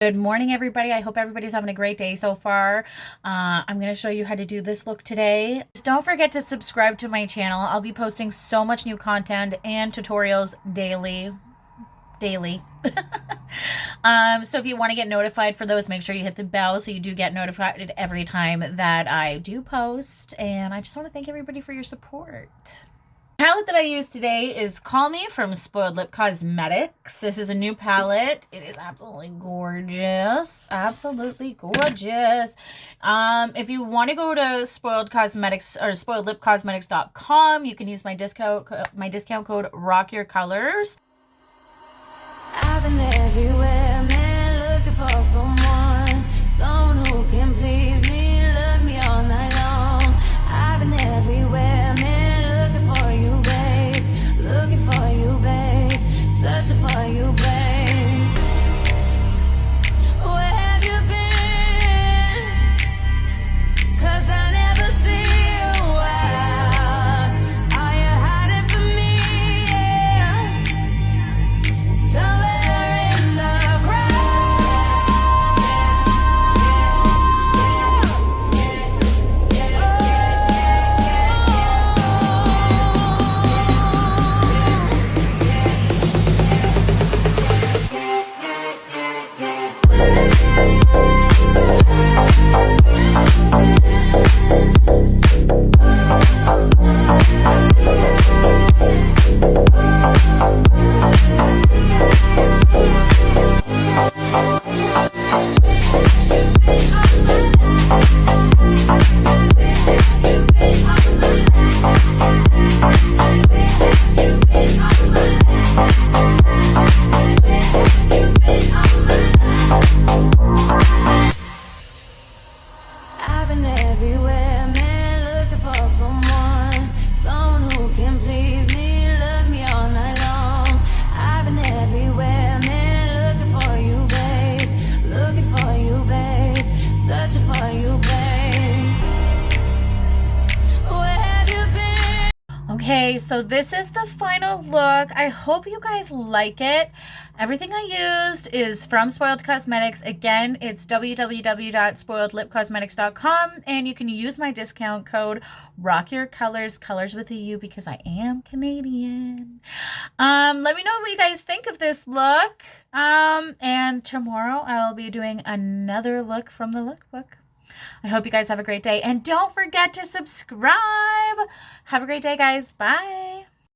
Good morning, everybody. I hope everybody's having a great day so far. I'm going to show you how to do this look today. Just don't forget to subscribe to my channel. I'll be posting so much new content and tutorials daily. So if you want to get notified for those, make sure you hit the bell so you do get notified every time that I do post. And I just want to thank everybody for your support. Palette that I use today is Call Me from Spoiled Lip Cosmetics. This is a new palette. It is absolutely gorgeous. Absolutely gorgeous. If you want to go to Spoiled Cosmetics or spoiledlipcosmetics.com, you can use my discount code ROCKYOURCPLOURS. I've been everywhere, man, looking for someone who can please me, love me all night long. I've been everywhere, man, looking for you, babe, searching for you, babe. Where have you been? 'Cause I never see you out. Are you hiding from me? Yeah. Somewhere in the Okay, so this is the final look. I hope you guys like it. Everything I used is from Spoiled Cosmetics. Again, it's www.spoiledlipcosmetics.com, and you can use my discount code ROCKYOURCPLOURS, colors with a U, because I am Canadian. Let me know what you guys think of this look. And tomorrow I'll be doing another look from the lookbook. I hope you guys have a great day, and don't forget to subscribe. Have a great day, guys. Bye.